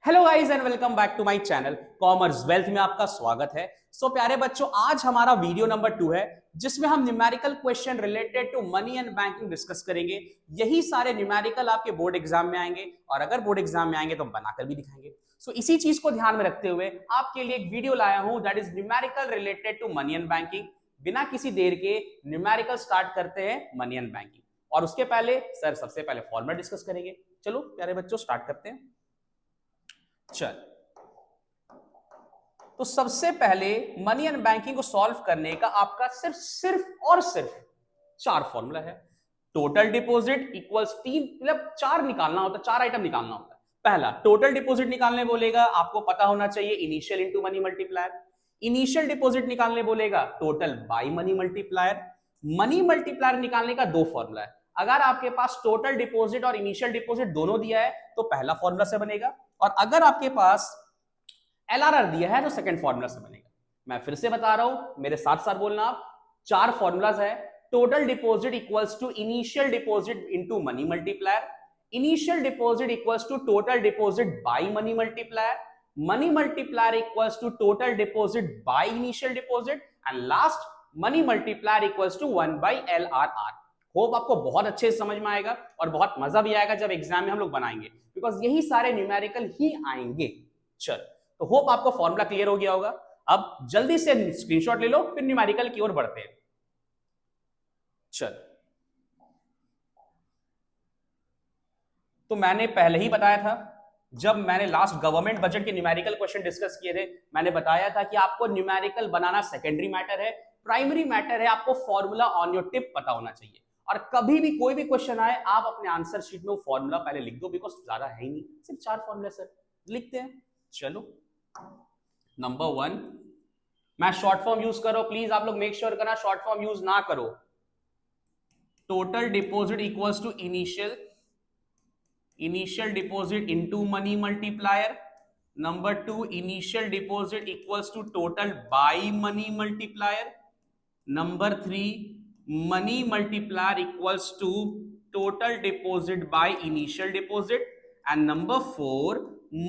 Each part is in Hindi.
Hello guys and welcome back to my channel Commerce Wealth में आपका स्वागत है। प्यारे बच्चों, आज हमारा वीडियो नंबर 2 है जिसमें हम numerical question related to money and banking discuss करेंगे। यही सारे न्यूमेरिकल आपके बोर्ड एग्जाम में आएंगे और अगर बोर्ड एग्जाम में आएंगे तो बनाकर भी दिखाएंगे। इसी चीज को ध्यान में रखते हुए आपके लिए एक वीडियो लाया हूं that is numerical related to money and banking. बिना किसी देर के न्यूमेरिकल स्टार्ट करते हैं मनी एंड बैंकिंग, और उसके पहले सर सबसे पहले फॉर्मूला डिस्कस करेंगे। चलो प्यारे बच्चों स्टार्ट करते हैं। चल, तो सबसे पहले मनी एंड बैंकिंग को सॉल्व करने का आपका सिर्फ 4 फॉर्मूला है। टोटल डिपॉजिट इक्वल्स 3, मतलब 4 निकालना होता है, 4 आइटम निकालना होता है। पहला टोटल डिपॉजिट निकालने बोलेगा, आपको पता होना चाहिए initial into money multiplier. Initial deposit निकालने बोलेगा total by money multiplier. Money multiplier निकालने का 2 फॉर्मूला है। अगर आपके पास टोटल डिपॉजिट और इनिशियल डिपॉजिट दोनों दिया है तो पहला फॉर्मूला से बनेगा, और अगर आपके पास एलआरआर दिया है तो सेकंड फॉर्मूला से बनेगा। मैं फिर से बता रहा हूं, मेरे साथ साथ बोलना आप। 4 फॉर्मूलाज है। Total deposit equals to initial deposit into money multiplier. Initial deposit equals to total deposit by money multiplier. Money multiplier equals to total deposit by initial deposit, and last money multiplier equals to 1 by LRR. Hope आपको बहुत अच्छे से समझ में आएगा और बहुत मजा भी आएगा जब एग्जाम में हम लोग बनाएंगे, बिकॉज यही सारे न्यूमेरिकल ही आएंगे। चल, तो होप आपको फॉर्मूला क्लियर हो गया होगा। अब जल्दी से स्क्रीनशॉट ले लो, फिर न्यूमेरिकल की ओर बढ़ते हैं। चल, तो मैंने पहले ही बताया था, जब मैंने लास्ट गवर्नमेंट बजट के न्यूमेरिकल क्वेश्चन डिस्कस किए थे, मैंने बताया था कि आपको न्यूमेरिकल बनाना सेकेंडरी मैटर है, प्राइमरी मैटर है आपको फॉर्मूला ऑन योर टिप पता होना चाहिए। और कभी भी कोई भी क्वेश्चन आए आप अपने आंसर शीट में फॉर्मूला पहले लिख दो, बिकॉज ज्यादा है ही नहीं, सिर्फ 4 फॉर्मूला सर लिखते हैं। चलो, नंबर 1, मैं शॉर्ट फॉर्म यूज करो, प्लीज आप लोग मेक श्योर करना शॉर्ट फॉर्म यूज ना करो। Total deposit equals to initial deposit into money multiplier. Number 2, initial deposit equals to total by money multiplier. Number 3, money multiplier equals to total deposit by initial deposit, and number 4,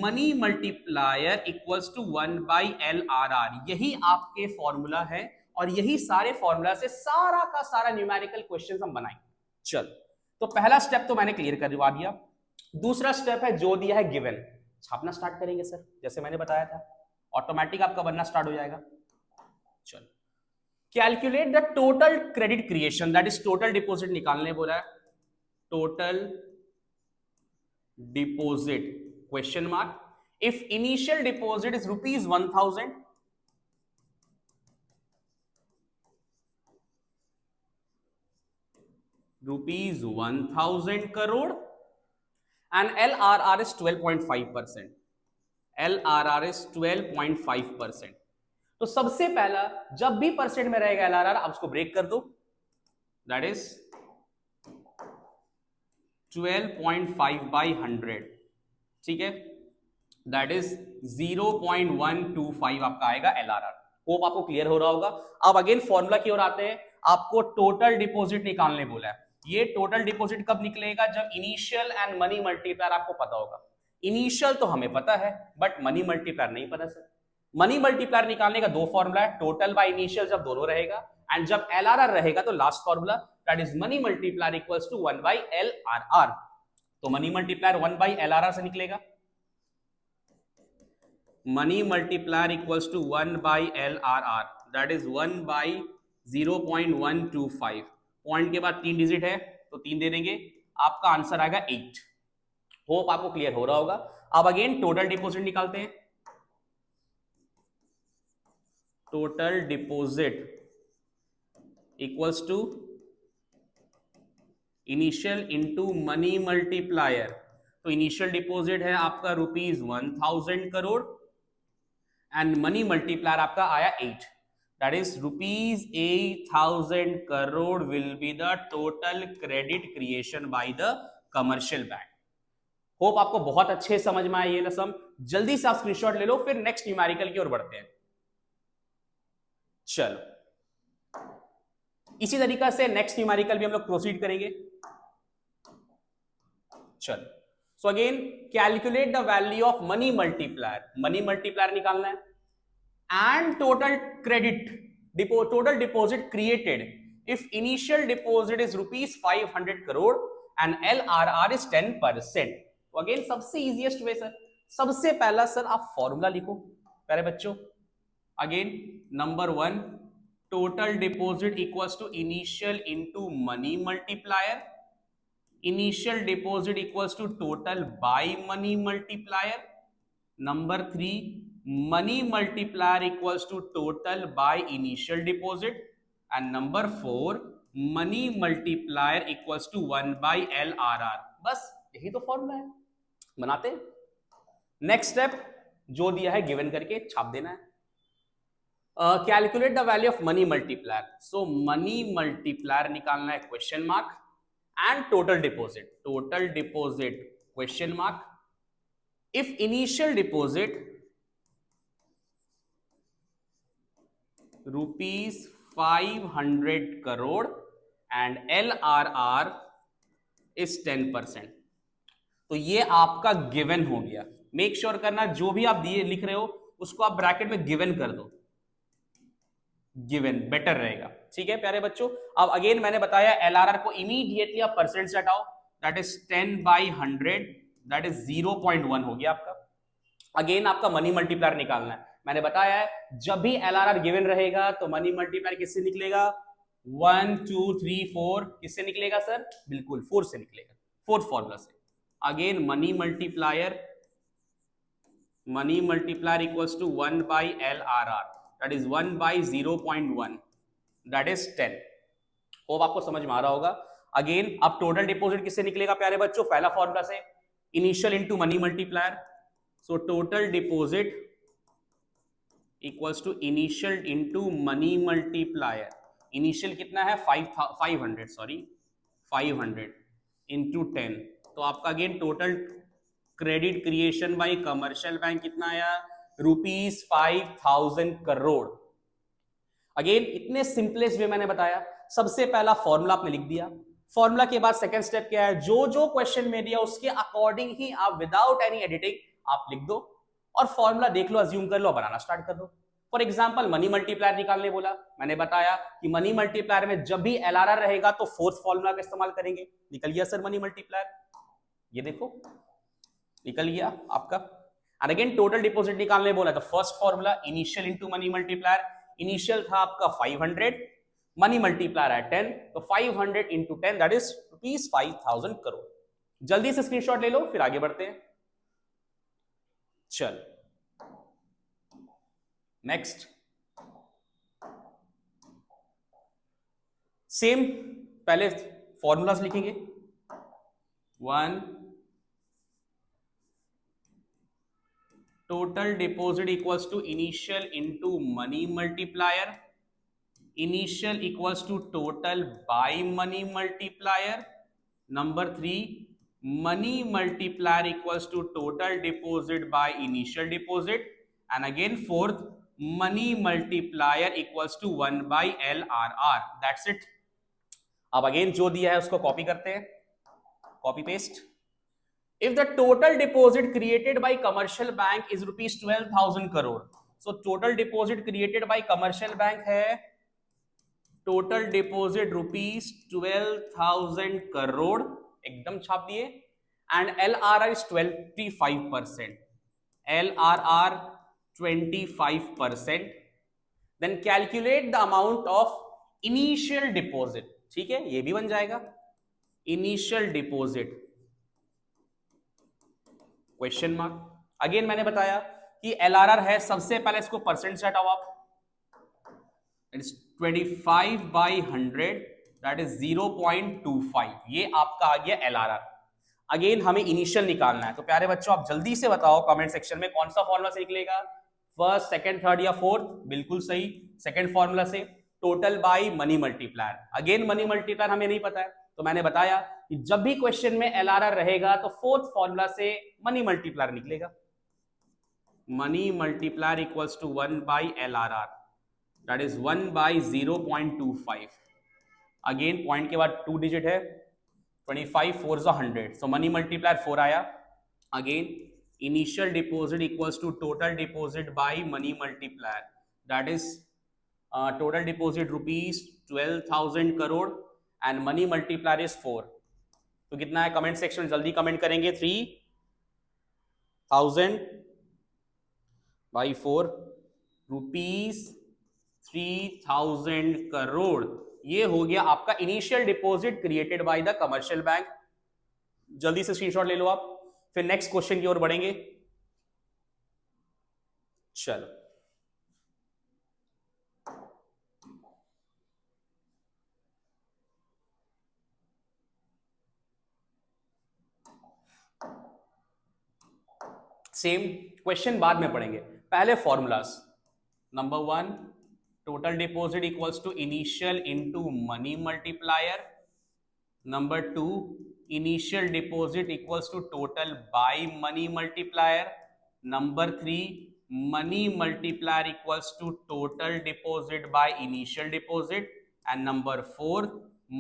money multiplier equals to 1 by LRR. यही आपके फॉर्मूला है और यही सारे फॉर्मूला से सारा का सारा न्यूमेरिकल क्वेश्चन हम बनाएंगे। चल, तो पहला स्टेप तो मैंने क्लियर करवा दिया। दूसरा स्टेप है जो दिया है गिवन, छापना स्टार्ट करेंगे सर, जैसे मैंने बताया था ऑटोमेटिक आपका बनना स्टार्ट हो जाएगा। चल, calculate the total credit creation, that is total deposit निकालने बोला है। Total deposit question mark, if initial deposit is ₹1000, ₹1000 crore, and LRR is 12.5%. LRR is 12.5%. तो सबसे पहला जब भी परसेंट में रहेगा LRR आप उसको ब्रेक कर दो, दैट इज 12.5 by 100, ठीक है, दैट इज 0.125 आपका आएगा LRR। होप आपको क्लियर हो रहा होगा। अब अगेन फॉर्मूला की ओर आते हैं। आपको टोटल डिपॉजिट निकालने बोला है। ये टोटल डिपॉजिट कब निकलेगा? जब इनिशियल एंड मनी मल्टीप्लायर आपको पता होगा। इनिशियल तो हमें पता है बट मनी मल्टीप्लायर नहीं पता सर। मनी मल्टीप्लायर निकालने का 2 फॉर्मूला है, टोटल बाय इनिशियल जब दोनों रहेगा, एंड जब LRR रहेगा तो last formula that is money multiplier equals to 1 by LRR। तो मनी मल्टीप्लायर 1 बाय LRR से निकलेगा। Money multiplier equals to 1 by LRR, that is 1 by 0.125। Point के बाद 3 डिजिट है तो 3 दे देंगे, आपका आंसर आएगा 8। होप आपको क्लियर हो रहा होगा। अब अगेन टोटल डिपॉजिट निकालते हैं। Total deposit equals to initial into money multiplier. तो इनिशियल डिपॉजिट है आपका ₹1000 करोड़, एंड मनी मल्टीप्लायर आपका आया 8, that is ₹8000 crore will be the total credit creation by the commercial bank. Hope आपको बहुत अच्छे समझ में आया ये रसम। जल्दी से आप स्क्रीनशॉट ले लो, फिर नेक्स्ट न्यूमेरिकल की ओर बढ़ते हैं। चलो, इसी तरीका से नेक्स्ट न्यूमेरिकल भी हम लोग प्रोसीड करेंगे। चलो, so again calculate the value of money multiplier निकालना है, and total deposit created if initial deposit is rupees 500 crore and LRR is 10%. तो अगेन सबसे इजीएस्ट वे सर, सबसे पहला सर आप फॉर्मूला लिखो प्यारे बच्चों। Again number 1, total deposit equals to initial into money multiplier, initial deposit equals to total by money multiplier. Number 3, money multiplier equals to total by initial deposit, and number 4, money multiplier equals to 1 by LRR। बस यही तो फॉर्मूला है, बनाते हैं। नेक्स्ट स्टेप जो दिया है गिवन करके छाप देना है। Calculate the value of money multiplier, so money multiplier निकालना है question mark, and total deposit question mark. If initial deposit rupees 500 crore and LRR is 10%, तो ये आपका गिवन हो गया। मेक श्योर करना जो भी आप दिए लिख रहे हो उसको आप ब्रैकेट में गिवन कर दो, गिवन बेटर रहेगा, ठीक है प्यारे बच्चों। अब अगेन मैंने बताया LRR को इमीडिएटली आप परसेंट से हटाओ, दैट इज 10/100, दैट इज 0.1 हो गया आपका। अगेन आपका मनी मल्टीप्लायर निकालना है, मैंने बताया है जब भी LRR गिवन रहेगा तो मनी मल्टीप्लायर किससे निकलेगा, 1 2 3 4 किससे निकलेगा सर, बिल्कुल 4 से निकलेगा, फोर्थ फॉर्मूला से। Again money multiplier equals to 1 by LRR, that is 1 by 0.1, that is 10। Hope आपको समझ में आ रहा होगा। अगेन अब टोटल डिपॉजिट किससे निकलेगा प्यारे बच्चों, पहला फॉर्मूला से, initial into money multiplier. So total deposit equals to initial into money multiplier. Initial कितना है 500 इंटू 10, तो आपका again total credit creation by commercial bank कितना आया, रुपीज 5000 करोड़। अगेन इतने सिंपलेस्ट वे मैंने बताया, सबसे पहला फॉर्मूला आपने लिख दिया, फॉर्मूला के बाद सेकंड स्टेप क्या है, जो जो क्वेश्चन में दिया उसके अकॉर्डिंग ही आप विदाउट एनी एडिटिंग आप लिख दो और फॉर्मूला देख लो, अज्यूम कर लो, बनाना स्टार्ट कर दो। फॉर एग्जांपल मनी मल्टीप्लायर निकालने बोला, मैंने बताया कि मनी मल्टीप्लायर में जब भी LRR रहेगा तो फोर्थ फॉर्मूला का इस्तेमाल करेंगे। निकल गया सर मनी मल्टीप्लायर, ये देखो निकल गया आपका। और अगेन टोटल डिपॉजिट निकालने बोला तो first formula initial into money multiplier, initial था आपका 500, मनी मल्टीप्लायर है 10, तो 500 into 10 that is rupees 5000 crore. जल्दी से स्क्रीनशॉट ले लो फिर आगे बढ़ते हैं। चल नेक्स्ट, सेम पहले फॉर्मूलाज लिखेंगे। 1, total deposit equals to initial into money multiplier, initial equals to total by money multiplier. Number 3, money multiplier equals to total deposit by initial deposit, and again fourth, money multiplier equals to 1 by LRR, that's it. अब अगेन जो दिया है उसको कॉपी करते हैं, copy paste. If the total deposit created by commercial bank is rupees 12,000 crore, so total deposit created by commercial bank है, टोटल डिपॉजिट रुपीज 12,000 करोड़, एकदम छाप दिए, and LRR is 25%, LRR 25%, then calculate the amount of initial deposit, ठीक है ये भी बन जाएगा, initial deposit question mark. Again मैंने बताया कि LRR है, सबसे पहले इसको परसेंट से हटाओ आप, इट्स 25/100, दैट इज 0.25, ये आपका आ गया LRR। अगेन हमें इनिशियल निकालना है, तो प्यारे बच्चों आप जल्दी से बताओ कमेंट सेक्शन में कौन सा फॉर्मूला से निकलेगा, फर्स्ट सेकंड थर्ड या फोर्थ, बिल्कुल सही, सेकंड फॉर्मूला से, total by money multiplier. Again money multiplier हमें नहीं पता है, तो मैंने बताया कि जब भी क्वेश्चन में LRR रहेगा तो फोर्थ फॉर्मूला से मनी मल्टीप्लायर निकलेगा, money multiplier equals to 1 by LRR, that is 1 by 0.25। Again point के बाद 2 डिजिट है, 25 4 100, सो मनी मल्टीप्लायर 4 आया, again initial deposit equals to total deposit by money multiplier, that is total deposit rupees 12,000 crore and money multiplier is 4। तो कितना है कमेंट सेक्शन में जल्दी कमेंट करेंगे। 3,000 बाई 4 रुपीज 3,000 करोड़। ये हो गया आपका initial deposit created by the commercial bank. जल्दी से स्क्रीनशॉट ले लो आप, फिर नेक्स्ट क्वेश्चन की ओर बढ़ेंगे। चलो सेम क्वेश्चन बाद में पढ़ेंगे, पहले formulas. Number 1 total deposit equals to initial into money multiplier. Number 2 initial deposit equals to total by money multiplier. Number 3 money multiplier equals to total deposit by initial deposit. And number 4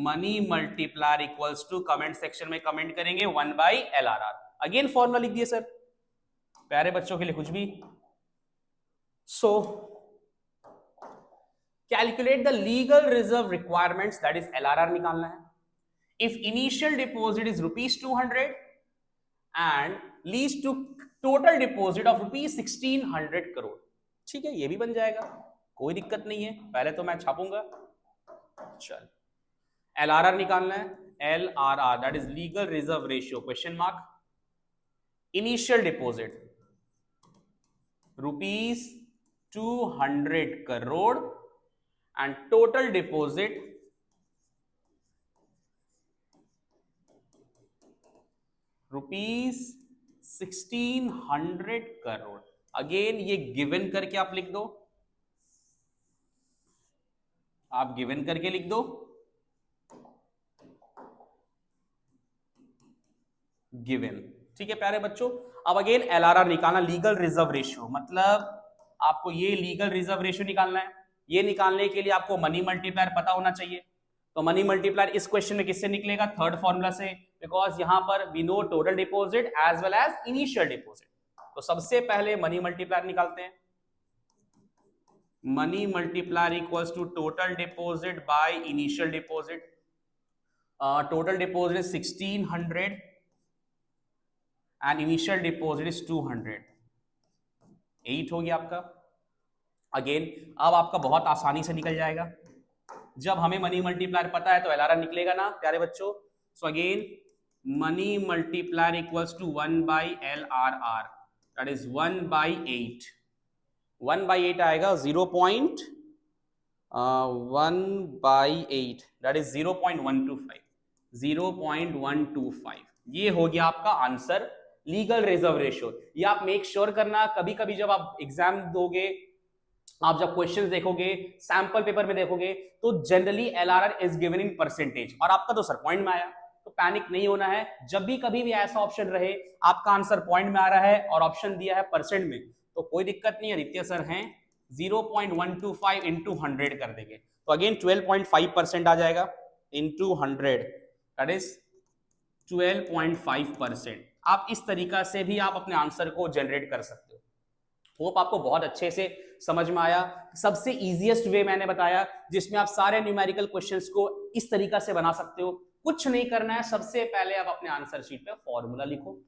money multiplier equals to, comment section में कमेंट करेंगे 1 बाई LRR। अगेन फॉर्मूला लिख दिए सर, प्यारे बच्चों के लिए कुछ भी। So calculate the legal reserve requirements, that is LRR निकालना है। If initial deposit is rupees 200 and leads to total deposit of rupees 1600 crore, ठीक है ये भी बन जाएगा, कोई दिक्कत नहीं है। पहले तो मैं छापूंगा, चल LRR निकालना है। LRR that is legal reserve ratio question mark. Initial deposit rupees 200 crore and total deposit rupees 1600 crore. Again ये गिवन करके आप लिख दो, आप गिवन करके लिख दो, गिवन, ठीक है प्यारे बच्चों। अब अगेन LRR निकालना, लीगल रिजर्व रेशियो, मतलब आपको ये लीगल रिजर्व रेशियो निकालना है। ये निकालने के लिए आपको मनी मल्टीप्लायर पता होना चाहिए। तो मनी मल्टीप्लायर इस क्वेश्चन में किससे निकलेगा? थर्ड फॉर्मूला से, बिकॉज यहां पर we know total deposit as well as initial deposit. तो सबसे पहले मनी मल्टीप्लायर निकालते हैं। Money multiplier equals to total deposit by initial deposit. Total deposit 1600 and initial deposit is 200, 8 हो गया आपका। अगेन अब आपका बहुत आसानी से निकल जाएगा, जब हमें मनी मल्टीप्लायर पता है तो LRR निकलेगा ना प्यारे बच्चों। So again money multiplier equals to 1 by LRR, that is 1 by 8। 1 by 8 आएगा 1 बाई 8, दैट इज 0.125, 0.125। ये हो गया आपका आंसर, लीगल रिजर्व रेशियो। ये आप मेक श्योर करना, कभी कभी जब आप एग्जाम दोगे, आप जब क्वेश्चंस देखोगे, सैंपल पेपर में देखोगे, तो generally LRR is given in percentage, और आपका तो सर पॉइंट में आया, तो पैनिक नहीं होना है। जब भी कभी भी ऐसा ऑप्शन रहे आपका आंसर पॉइंट में आ रहा है और ऑप्शन दिया है परसेंट में, तो कोई दिक्कत नहीं है, नित्य सर हैं 0.125 इंटू 100 कर देंगे, तो अगेन 12.5% आ जाएगा इंटू 100, दैट इज 12.5%। आप इस तरीका से भी आप अपने आंसर को जनरेट कर सकते हो। होप आपको बहुत अच्छे से समझ में आया। सबसे इजीएस्ट वे मैंने बताया जिसमें आप सारे न्यूमेरिकल क्वेश्चंस को इस तरीका से बना सकते हो। कुछ नहीं करना है, सबसे पहले आप अपने आंसर शीट पे फॉर्मूला लिखो,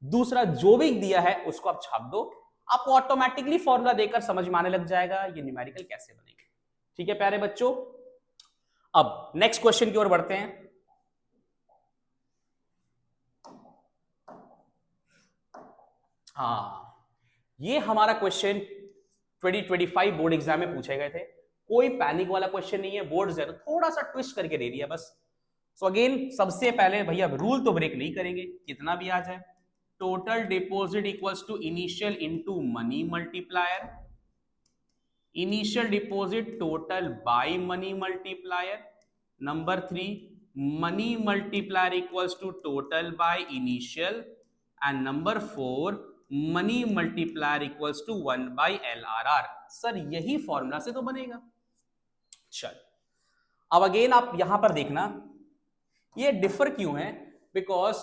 दूसरा जो भी दिया है उसको आप छाप दो, आपको ऑटोमेटिकली फॉर्मूला देकर समझ में आने लग जाएगा ये न्यूमेरिकल कैसे बनेगा। ठीक है प्यारे बच्चों, अब नेक्स्ट क्वेश्चन की ओर बढ़ते हैं। हाँ, ये हमारा क्वेश्चन 2025 बोर्ड एग्जाम में पूछे गए थे। कोई पैनिक वाला क्वेश्चन नहीं है, बोर्ड से थोड़ा सा ट्विस्ट करके दे दिया बस। सो अगेन सबसे पहले भैया रूल तो ब्रेक नहीं करेंगे, कितना भी आ जाए। Total deposit equals to initial into money multiplier, initial deposit total by money multiplier. Number 3 money multiplier equals to total by initial, and number 4 money multiplier equals to 1 by LRR। Sir यही फॉर्मूला से तो बनेगा। चल अब अगेन आप यहां पर देखना ये डिफर क्यों है, because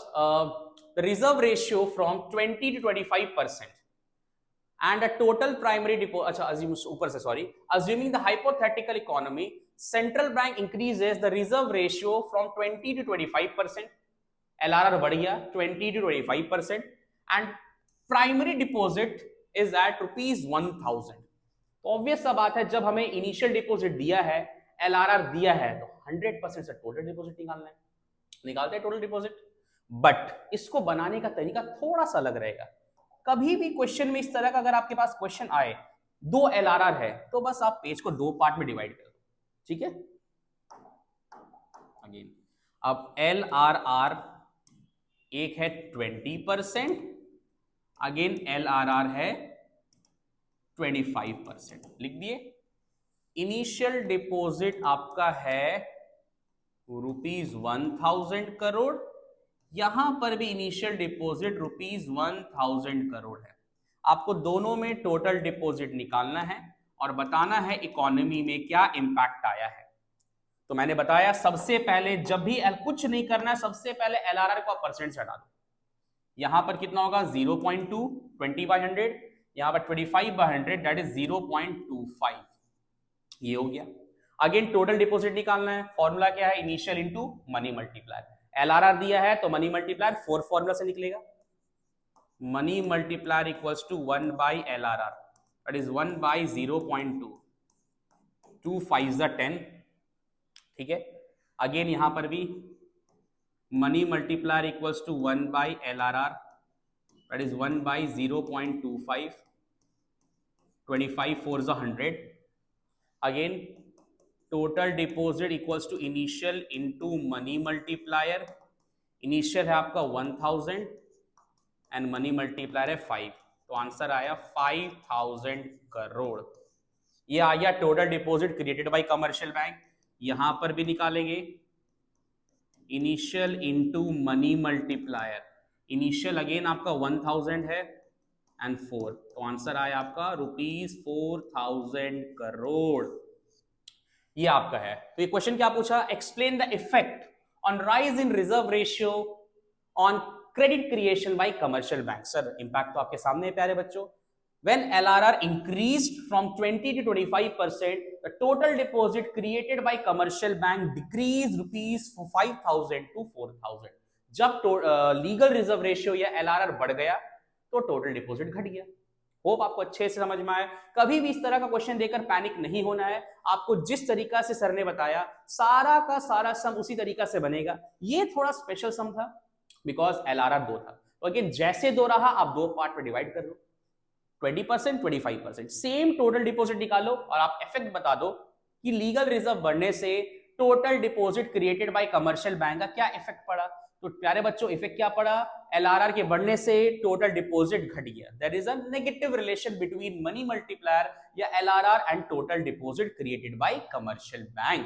the reserve ratio from 20 to 25%, and a total primary deposit, अच्छा assume ऊपर से sorry, assuming the hypothetical economy, central bank increases the reserve ratio from 20 to 25%, LRR बढ़ गया 20 to 25%, and primary deposit is at ₹1000. तो ऑब्वियस सा बात है, जब हमें इनिशियल डिपॉजिट दिया है, LRR दिया है, तो 100% से टोटल डिपॉजिट निकालना है, निकालते हैं टोटल डिपॉजिट। बट इसको बनाने का तरीका थोड़ा सा अलग रहेगा। कभी भी क्वेश्चन में इस तरह का अगर आपके पास क्वेश्चन आए, 2 LRR है, तो बस आप पेज को 2 पार्ट में डिवाइड कर दो, ठीक है। अगेन अब LRR एक है 20%, अगेन LRR है 25%, लिख दिए। इनिशियल डिपॉजिट आपका है ₹1000 करोड़, यहां पर भी इनिशियल डिपॉजिट ₹1000 करोड़ है। आपको दोनों में टोटल डिपॉजिट निकालना है और बताना है इकोनॉमी में क्या इंपैक्ट आया है। तो मैंने बताया सबसे पहले जब भी कुछ नहीं करना है, सबसे पहले LRR को परसेंट से हटा दो। यहां पर कितना होगा 0.2, 20/100, यहां पर 25/100, दैट इज 0.25, ये हो गया। अगेन टोटल डिपॉजिट निकालना है, फॉर्मूला क्या है, initial into money multiplier. LRR दिया है तो मनी मल्टीप्लायर 4 फॉर्मूला से निकलेगा, money multiplier equals to 1 by LRR, that is 1 by 0.2, 2 5 10, ठीक है। अगेन यहां पर भी money multiplier equals to 1 by LRR, that is 1 by 0.25, 25 4 100। Again total deposit equals to initial into money multiplier, initial है आपका 1000 एंड मनी मल्टीप्लायर है 5, तो आंसर आया 5000 करोड़। ये आ गया total deposit created by commercial bank. यहां पर भी निकालेंगे initial into money multiplier, initial again आपका 1000 है एंड 4, तो आंसर आया आपका ₹4000 करोड़। ये आपका है। तो ये क्वेश्चन क्या पूछा, explain the effect on rise in reserve ratio on credit creation by commercial bank. Sir impact तो आपके सामने है प्यारे बच्चों। When LRR increased from 20 to 25%, the total deposit created by commercial bank decreased ₹5000 to 4000. जब लीगल रिजर्व रेशियो या LRR बढ़ गया तो टोटल डिपॉजिट घट गया। होप आपको अच्छे से समझ में आया। कभी भी इस तरह का क्वेश्चन देकर पैनिक नहीं होना है। आपको जिस तरीका से सर ने बताया सारा का सारा सम उसी तरीका से बनेगा। ये थोड़ा स्पेशल सम था बिकॉज LRR 2 था, तो अगेन जैसे 2 रहा आप 2 पार्ट में डिवाइड कर लो, 20%, 25%, सेम टोटल डिपॉजिट निकालो और आप इफेक्ट बता दो कि लीगल रिजर्व बढ़ने से total deposit created by commercial bank का क्या इफेक्ट पड़ा। तो प्यारे बच्चों इफेक्ट क्या पड़ा, LRR के बढ़ने से टोटल डिपॉजिट घट गया। There is a negative relation between money multiplier या LRR and total deposit created by commercial bank.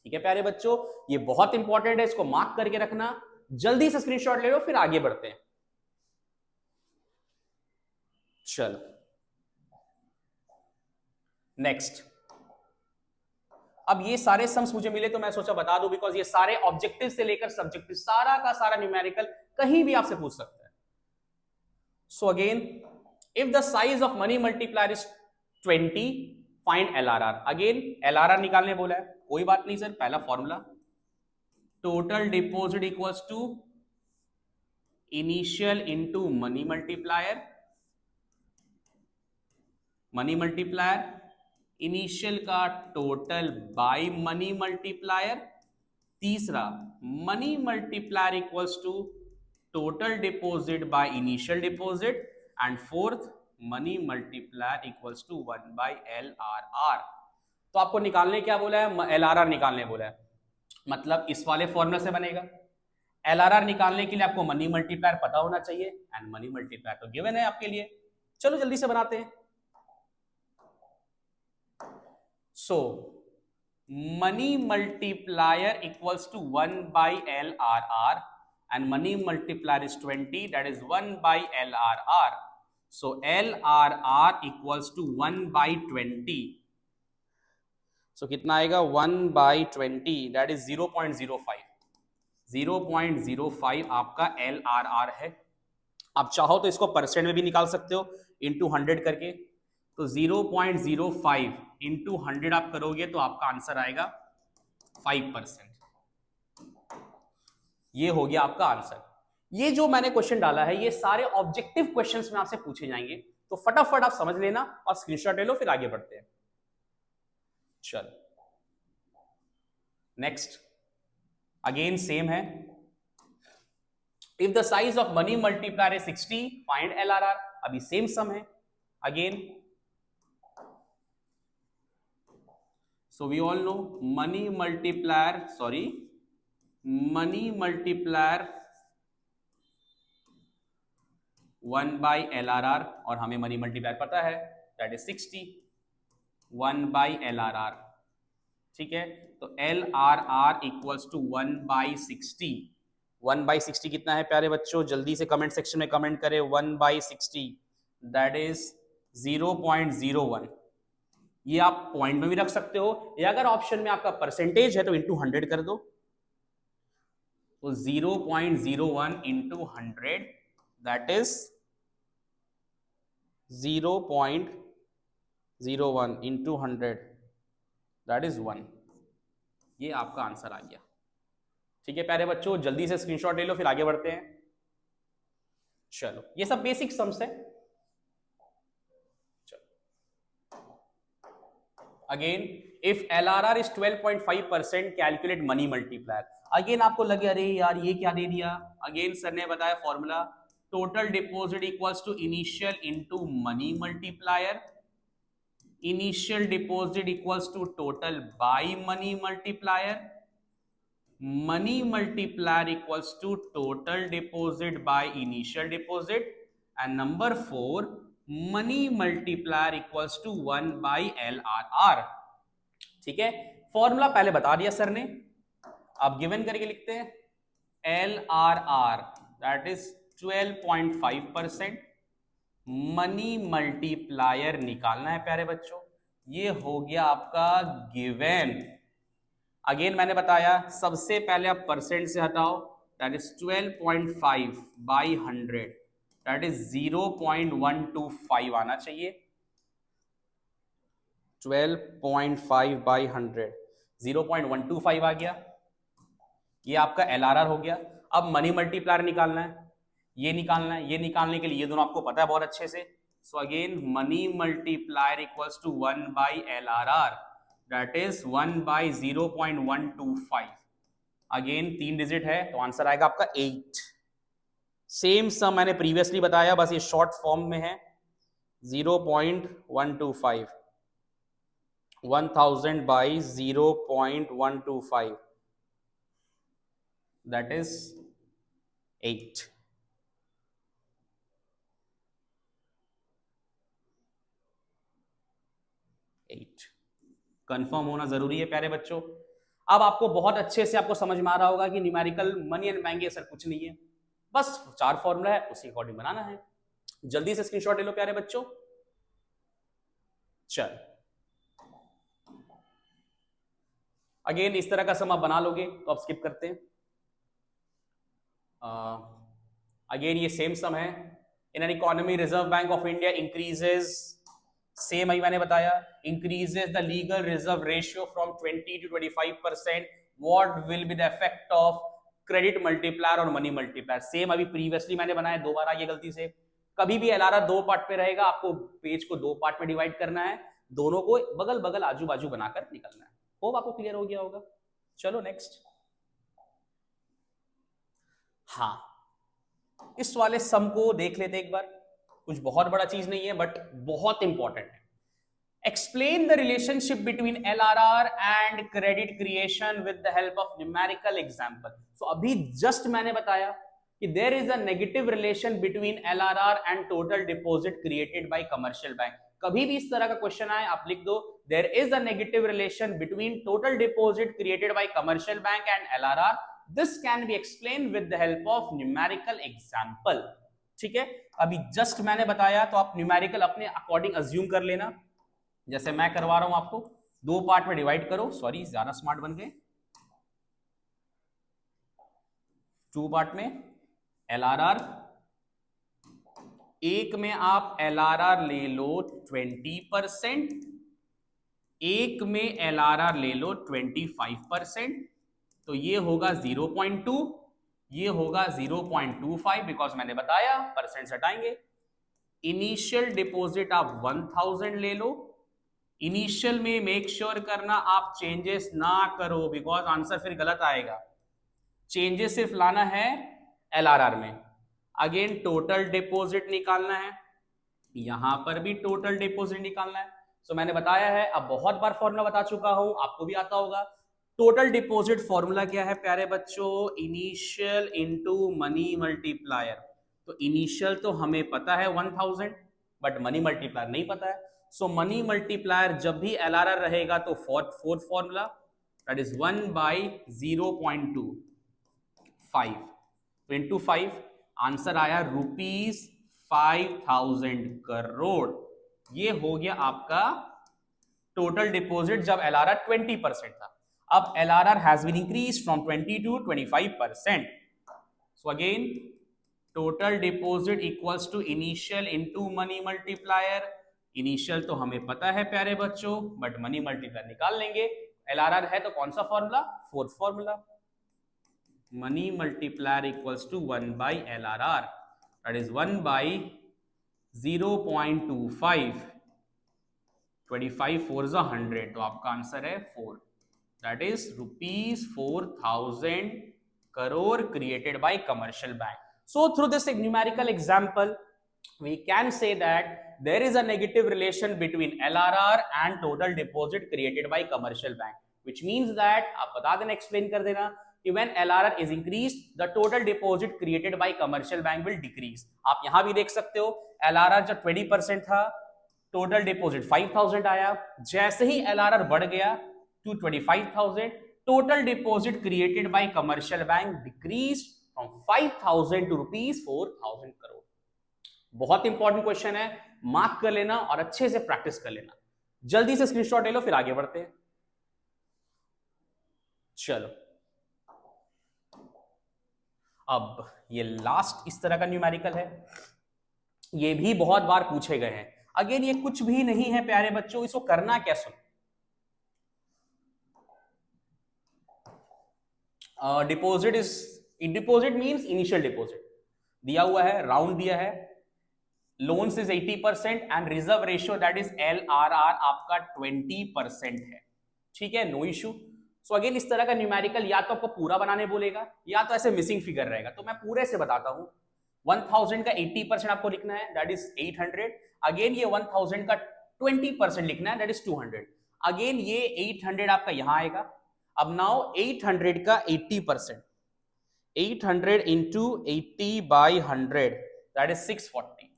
ठीक है प्यारे बच्चों, ये बहुत इंपॉर्टेंट है, इसको मार्क करके रखना। जल्दी से स्क्रीनशॉट ले लो फिर आगे बढ़ते हैं। चलो नेक्स्ट, अब ये सारे सम्स मुझे मिले तो मैं सोचा बता दूं बिकॉज ये सारे ऑब्जेक्टिव से लेकर सब्जेक्टिव सारा का सारा न्यूमेरिकल कहीं भी आपसे पूछ सकता है। So again if the size of money multiplier is 20 find LRR। Again LRR निकालने बोला है, कोई बात नहीं सर, पहला formula total deposit equals to initial into money multiplier, money multiplier initial का टोटल बाय मनी मल्टीप्लायर, तीसरा money multiplier equals to total deposit by initial deposit, and fourth money multiplier equals to 1 by LRR। तो आपको निकालने क्या बोला है, LRR निकालने बोला है, मतलब इस वाले फॉर्मूला से बनेगा। LRR निकालने के लिए आपको मनी मल्टीप्लायर पता होना चाहिए एंड मनी मल्टीप्लायर तो गिवन है आपके लिए। चलो जल्दी से बनाते हैं। So money multiplier equals to 1 by LRR and money multiplier is 20, that is 1 by LRR. So LRR equals to 1 by 20. So कितना आएगा 1 by 20, that is 0.05. 0.05 आपका LRR है। आप चाहो तो इसको परसेंट में भी निकाल सकते हो, इंटू 100 करके। तो 0.05 इंटू 100 आप करोगे तो आपका आंसर आएगा 5%। ये हो गया आपका आंसर। ये जो मैंने क्वेश्चन डाला है ये सारे ऑब्जेक्टिव क्वेश्चंस में आपसे पूछे जाएंगे, तो फटाफट आप समझ लेना और स्क्रीनशॉट ले लो, फिर आगे बढ़ते हैं। चलो नेक्स्ट, अगेन सेम है। If the size of money multiplier is 60 find LRR। अभी सेम सम है again. So we all know money multiplier 1/LRR, और हमें मनी मल्टीप्लायर पता है दैट इज 60, 1/LRR। ठीक है, तो LRR इक्वल्स टू 1/60। 1/60 कितना है प्यारे बच्चों, जल्दी से कमेंट सेक्शन में कमेंट करें। 1/60 दैट इज 0.01। ये आप पॉइंट में भी रख सकते हो, या अगर ऑप्शन में आपका परसेंटेज है तो इंटू 100 कर दो। तो 0.01 into 100 that is 0.01 into 100 that is 1। ये आपका आंसर आ गया। ठीक है प्यारे बच्चों, जल्दी से स्क्रीनशॉट ले लो, फिर आगे बढ़ते हैं। चलो ये सब बेसिक सम्स है। Again if LRR is 12.5% calculate money multiplier. Again आपको लगे अरे यार ये क्या दे दिया, अगेन सर ने बताया formula, total deposit equals to initial into money multiplier. Initial deposit equals to total by money multiplier. Money multiplier equals to total deposit by initial deposit. And number 4 money multiplier equals to 1/LRR। ठीक है, फॉर्मूला पहले बता दिया सर ने, अब गिवन करके लिखते हैं। LRR that is 12.5%। Money multiplier निकालना है प्यारे बच्चों, ये हो गया आपका गिवन। अगेन मैंने बताया सबसे पहले आप परसेंट से हटाओ, दैट इज 12.5/100 दैट इज 0.125 आना चाहिए। 12.5/100 0.125 आ गया, ये आपका LRR हो गया। अब मनी मल्टीप्लायर निकालना है, ये निकालना है। ये निकालने के लिए ये दोनों आपको पता है बहुत अच्छे से। So again money multiplier equals to 1/LRR that is 1/0.125। Again 3 digit है तो आंसर आएगा आपका 8। सेम सम मैंने प्रीवियसली बताया, बस ये शॉर्ट फॉर्म में है। 0.125 1000 by 0.125 that is 8। कंफर्म होना जरूरी है प्यारे बच्चों। अब आपको बहुत अच्छे से आपको समझ में आ रहा होगा कि numerical money and bank sir कुछ नहीं है, बस 4 फॉर्मूला है उसी अकॉर्डिंग बनाना है। जल्दी से स्क्रीनशॉट ले लो प्यारे बच्चों। चल अगेन इस तरह का सम आप बना लोगे तो आप स्किप करते हैं। अगेन ये सेम सम है। In an economy reserve bank of India increases, same ही मैंने बताया, increases the legal reserve ratio from 20 to 25%। What will be the effect of credit multiplier और मनी मल्टीप्लायर। सेम अभी प्रीवियसली मैंने बनाया, 2 बार आ गया गलती से। कभी भी LRR 2 पार्ट पे रहेगा, आपको पेज को 2 पार्ट में डिवाइड करना है, दोनों को बगल बगल आजू बाजू बनाकर निकलना है। होप आपको क्लियर हो गया होगा। चलो नेक्स्ट। हाँ इस वाले सम को देख लेते एक बार, कुछ बहुत बड़ा चीज नहीं है बट बहुत इंपॉर्टेंट है। Explain the relationship between LRR and credit creation with the help of numerical example. So अभी जस्ट मैंने बताया कि there is a negative relation between LRR and total deposit created by commercial bank. कभी भी इस तरह का क्वेश्चन आए आप लिख दो there is a negative relation between total deposit created by commercial bank and LRR। This can be explained with the help of numerical example। ठीक है, अभी जस्ट मैंने बताया तो आप न्यूमेरिकल अपने अकॉर्डिंग अज्यूम कर लेना, जैसे मैं करवा रहा हूं आपको। 2 पार्ट में डिवाइड करो, सॉरी ज्यादा स्मार्ट बन गए। टू पार्ट में LRR, एक में आप LRR ले लो 20%, एक में LRR ले लो 25%, तो ये होगा 0.2, ये होगा 0.25, बिकॉज मैंने बताया परसेंट हटाएंगे। इनिशियल डिपॉजिट आप 1000 ले लो, इनिशियल में मेक श्योर करना आप चेंजेस ना करो, बिकॉज आंसर फिर गलत आएगा। चेंजेस सिर्फ लाना है LRR में। अगेन टोटल डिपॉजिट निकालना है, यहां पर भी टोटल डिपॉजिट निकालना है। सो मैंने बताया है, अब बहुत बार फॉर्मूला बता चुका हूं, आपको भी आता होगा। टोटल डिपॉजिट फॉर्मूला क्या है प्यारे बच्चों? Initial into money multiplier. तो इनिशियल तो हमें पता है 1000, बट मनी मल्टीप्लायर नहीं पता है। सो मनी मल्टीप्लायर जब भी LRR रहेगा तो फोर्थ फॉर्मूला, दैट इज 1/0.25, तो इंटू 5, आंसर आया ₹5000 करोड़। ये हो गया आपका टोटल डिपॉजिट जब LRR 20% था। अब LRR has been increase from 20 to 25%। So again total deposit equals to initial into money multiplier. Initial तो हमें पता है प्यारे बच्चों, बट मनी मल्टीप्लायर निकाल लेंगे। LRR है तो कौन सा formula? Fourth formula, money multiplier equals to 1/LRR, that is 1/0.25, 25 4 100, तो आपका आंसर है 4, that is ₹4000 crore created by commercial bank. So through this numerical example we can say that there is a negative relation between LRR and total deposit created by commercial bank, which means that आप बता देना, explain कर देना कि when LRR is increased the total deposit created by commercial bank will decrease. आप यहां भी देख सकते हो LRR जब 20% था, टोटल डिपॉजिट 5000 आया, जैसे ही LRR बढ़ गया to 25,000, total deposit created by commercial bank decreased from 5,000 to ₹4,000 crore. बहुत इंपॉर्टेंट क्वेश्चन है, मार्क कर लेना और अच्छे से प्रैक्टिस कर लेना। जल्दी से स्क्रीनशॉट ले लो, फिर आगे बढ़ते हैं। चलो अब ये लास्ट इस तरह का न्यूमेरिकल है, ये भी बहुत बार पूछे गए हैं। अगेन ये कुछ भी नहीं है प्यारे बच्चों, इसको करना क्या? सुनो, डिपॉजिट मींस इनिशियल डिपॉजिट दिया हुआ है, राउंड दिया है, loans is 80% and reserve ratio that is LRR आपका 20% है, ठीक है, नो इशू। सो अगेन इस तरह का न्यूमेरिकल या तो आपको पूरा बनाने बोलेगा या तो ऐसे मिसिंग फिगर रहेगा, तो मैं पूरे से बताता हूं। 1000 का 80% आपको लिखना है, दैट इज 800। अगेन ये 1000 का 20% लिखना है, दैट इज 200। अगेन ये 800 आपका यहां आएगा। अब नाउ 800 का 80%, 800 इंटू 80/100 दैट इज 640,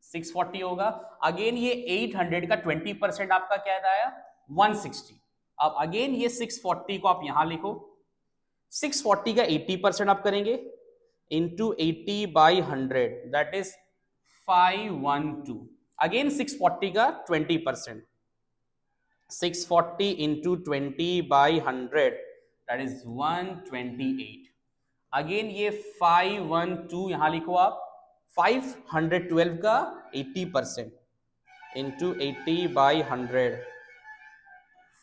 640 होगा। अगेन ये 800 का 20% आपका क्या आया? 160। अब अगेन ये 640 को आप यहां लिखो, 640 का 80% आप करेंगे इंटू 80/100 दैट इज 512। अगेन 640 का 20%, 640 इंटू 20/100 दैट इज 128। अगेन ये 512 यहां लिखो आप, 512 का 80% इंटू 80/100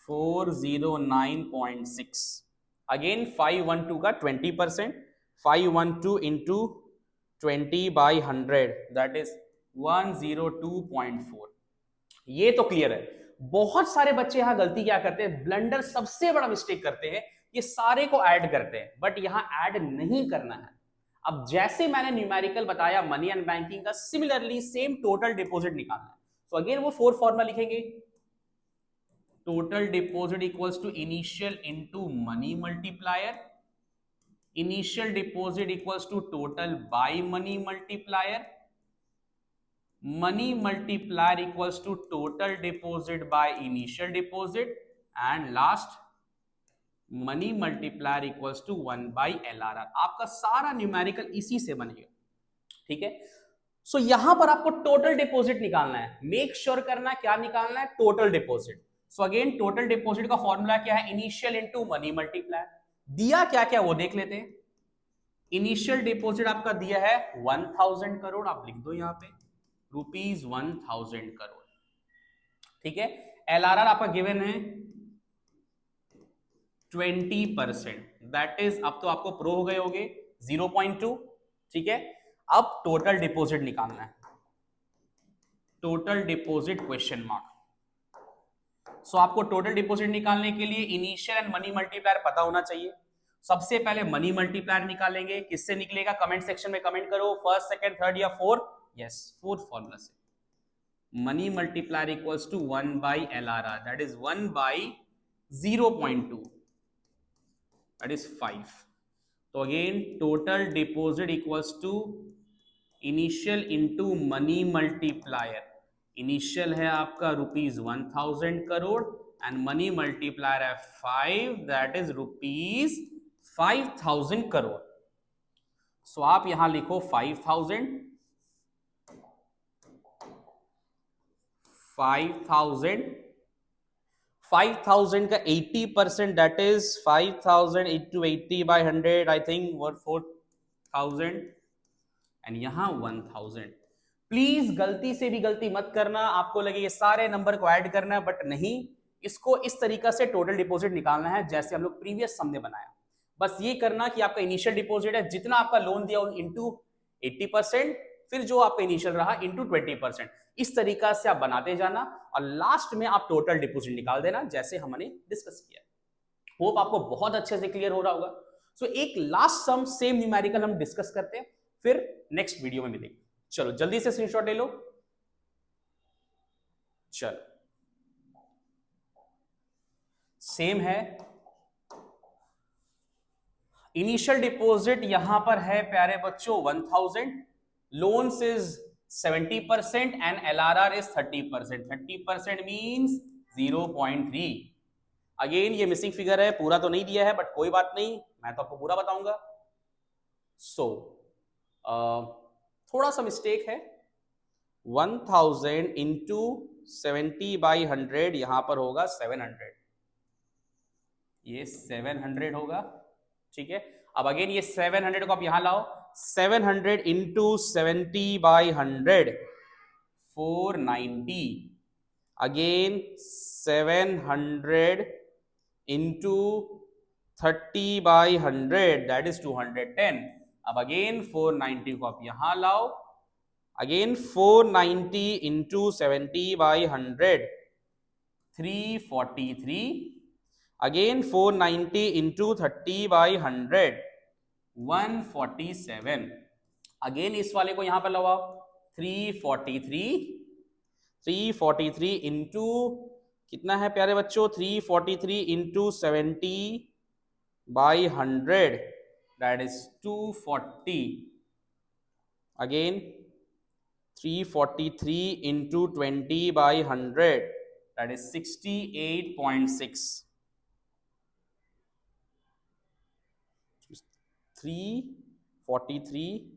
409.6। अगेन 512 का 20%, 512 इंटू 20/100 दैट इज 102.4। ये तो क्लियर है। बहुत सारे बच्चे यहां गलती क्या करते हैं, ब्लंडर सबसे बड़ा मिस्टेक करते हैं, ये सारे को ऐड करते हैं, बट यहां ऐड नहीं करना है। अब जैसे मैंने न्यूमेरिकल बताया मनी एंड बैंकिंग का, सिमिलरली सेम टोटल डिपॉजिट निकालना है। तो अगेन वो 4 फॉर्मूला लिखेंगे, total deposit equals to initial into money multiplier, initial deposit equals to total by money multiplier, money multiplier equals to total deposit by initial deposit, and last money multiplier equals to 1/LRR। आपका सारा न्यूमेरिकल इसी से बनेगा, ठीक है। सो यहां पर आपको टोटल डिपॉजिट निकालना है, मेक श्योर करना क्या निकालना है? Total deposit. सो अगेन टोटल डिपॉजिट का फॉर्मूला क्या है? Initial into money multiplier. दिया क्या क्या वो देख लेते हैं। इनिशियल डिपॉजिट आपका दिया है 1000 करोड़, आप लिख दो यहाँ पे ₹1000 करोड़, ठीक है। एलआरआर आपका गिवन है 20%, दैट इज, अब तो आपको प्रो हो गए होगे 0.2, ठीक है। अब टोटल डिपॉजिट निकालना है, टोटल डिपॉजिट क्वेश्चन मार्क। सो आपको टोटल डिपॉजिट निकालने के लिए इनिशियल एंड मनी मल्टीप्लायर पता होना चाहिए। सबसे पहले मनी मल्टीप्लायर निकालेंगे, किससे निकलेगा कमेंट सेक्शन में कमेंट करो, फर्स्ट सेकंड थर्ड या फोर्थ। यस, फोर्थ फॉर्मूला से। Money multiplier equals to 1 by LRR, that is 1 by 0.2, that is 5। तो अगेन total deposit equals to initial into money multiplier. Initial है आपका ₹1000 करोड़ एंड मनी मल्टीप्लायर है 5, दैट इज ₹5000 करोड़। सो आप यहां लिखो 5000 का 80%, that is 5000 into 80 by 100, I think 4000, and यहां 1000। प्लीज गलती से भी गलती मत करना, आपको लगे ये सारे नंबर को ऐड करना है, बट नहीं, इसको इस तरीका से टोटल डिपॉजिट निकालना है जैसे हम लोग प्रीवियस सम में बनाया। बस ये करना कि आपका इनिशियल डिपॉजिट है, जितना आपका लोन दिया इंटू 80%, फिर जो आपका इनिशियल रहा इंटू 20%, इस तरीका से आप बनाते जाना और लास्ट में आप टोटल डिपॉजिट निकाल देना जैसे हमने डिस्कस किया। होप आपको बहुत अच्छे से क्लियर हो रहा होगा। सो एक लास्ट सम सेम न्यूमेरिकल हम डिस्कस करते हैं, फिर नेक्स्ट वीडियो में मिलेंगे। चलो जल्दी से स्क्रीनशॉट ले लो। चलो सेम है, इनिशियल डिपॉजिट यहां पर है प्यारे बच्चों 1000, loans is 70% and LRR is 30%। 30% means 0.3। Again ये मिसिंग फिगर है, पूरा तो नहीं दिया है, बट कोई बात नहीं, मैं तो आपको पूरा बताऊंगा। सो थोड़ा सा मिस्टेक है, 1000 इंटू 70 बाई 100, यहां पर होगा 700, ये 700 होगा, ठीक है। अब अगेन ये 700 को आप यहां लाओ, 700 into 70 by 100, 490, again 700 into 30 by 100, that is 210। अब अगेन 490 को आप यहां लाओ, again 490 into 70 by 100, 343, again 490 into 30 by 100, 147। Again इस वाले को यहां पर लगाओ, 343 इंटू कितना है प्यारे बच्चों, 343 into 70 by 100, that is 240, again 343 into 20 by 100, that is 68.6. 343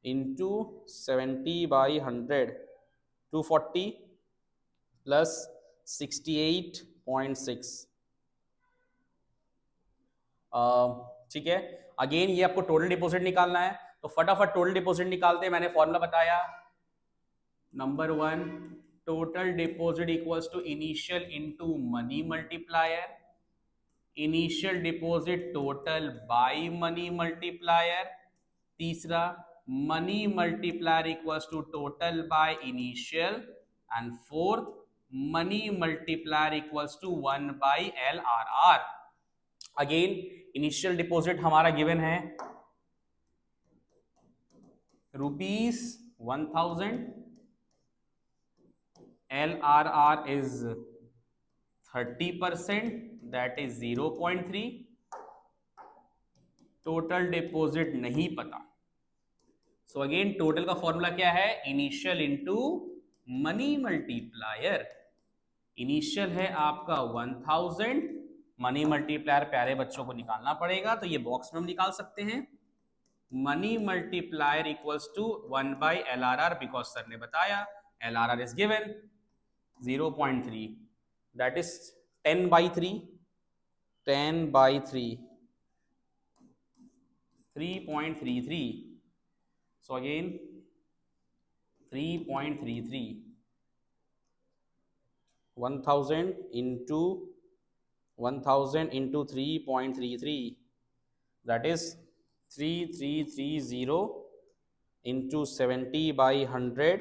into 70 by 100, 240 plus 68.6, ठीक है। अगेन ये आपको टोटल डिपॉजिट निकालना है, तो फटाफट टोटल डिपॉजिट निकालते हैं। मैंने फॉर्मूला बताया, number 1, total deposit equals to initial into money multiplier, initial deposit total by money multiplier. तीसरा, money multiplier equals to total by initial, and fourth, money multiplier equals to 1 by LRR। Again initial deposit हमारा गिवन है ₹1000, LRR is 30%, that is 0.3, total deposit नहीं पता। सो अगेन टोटल का फॉर्मूला क्या है, initial into money multiplier. Initial है आपका 1000, मनी मल्टीप्लायर प्यारे बच्चों को निकालना पड़ेगा, तो ये बॉक्स में हम निकाल सकते हैं। Money multiplier equals to 1 by LRR, because sir ने बताया LRR is given 0.3, that is 10 by 3, 10 by 3, 3.33. So again 3.33, 1000 into 3.33, that is 3330 into 70 by 100,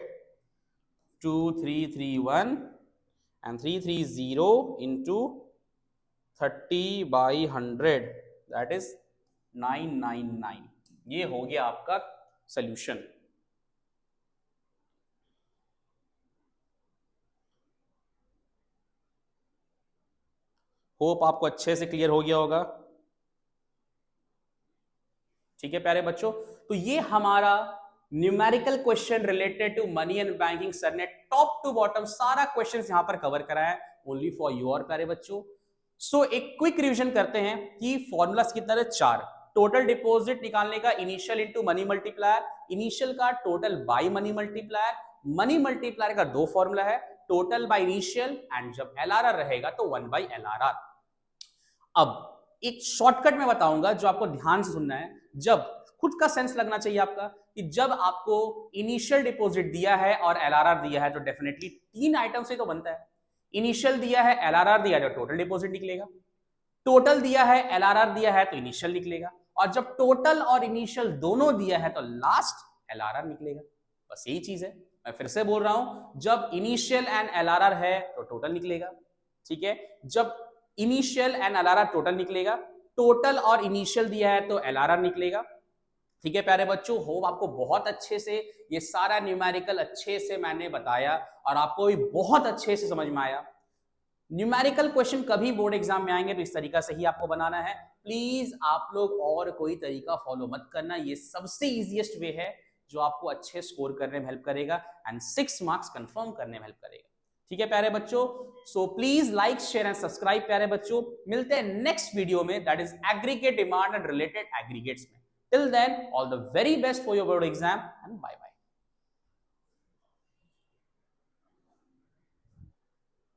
2331, and 330 into 30 by 100, that is 999. ये हो गया आपका सोल्यूशन। होप आपको अच्छे से क्लियर हो गया होगा। ठीक है प्यारे बच्चों, तो ये हमारा numerical question related to money and banking sir ने टॉप टू बॉटम सारा क्वेश्चन यहां पर कवर कराया है, ओनली फॉर योर प्यारे बच्चों। सो एक क्विक रिवीजन करते हैं कि फॉर्मूलास कितना है, 4। टोटल डिपॉजिट निकालने का initial into money multiplier, initial का total by money multiplier, money multiplier का 2 फॉर्मूला है, टोटल बाय इनिशियल एंड जब एलआरआर रहेगा तो 1 बाय एलआरआर। अब एक शॉर्टकट में बताऊंगा जो आपको ध्यान से सुनना है, जब खुद का सेंस लगना चाहिए आपका कि जब आपको इनिशियल डिपॉजिट दिया है और एलआरआर दिया है तो डेफिनेटली 3 आइटम से तो बनता है। इनिशियल दिया है, एलआरआर दिया है तो टोटल डिपॉजिट निकलेगा, टोटल दिया है, एलआरआर दिया है तो इनिशियल निकलेगा, और जब टोटल और इनिशियल दोनों दिया है तो लास्ट एलआरआर निकलेगा। बस यही चीज है। मैं फिर से बोल रहा हूं, जब इनिशियल एंड एलआरआर है तो टोटल निकलेगा, ठीक है। जब इनिशियल एंड एलआरआर टोटल निकलेगा, टोटल और इनिशियल दिया है तो एलआरआर निकलेगा। ठीक है प्यारे बच्चों, होप आपको बहुत अच्छे से ये सारा न्यूमेरिकल अच्छे से मैंने बताया और आपको भी बहुत अच्छे से समझ में आया। न्यूमेरिकल क्वेश्चन कभी बोर्ड एग्जाम में आएंगे तो इस तरीका से ही आपको बनाना है। प्लीज आप लोग और कोई तरीका फॉलो मत करना, ये सबसे इजीएस्ट वे है जो आपको अच्छे स्कोर करने में हेल्प करेगा एंड 6 मार्क्स कंफर्म करने में हेल्प करेगा। ठीक है प्यारे बच्चों, so please like share and subscribe प्यारे बच्चों। मिलते हैं नेक्स्ट वीडियो में, that is aggregate demand and related aggregates में। Till then all the very best for your board exam and bye bye.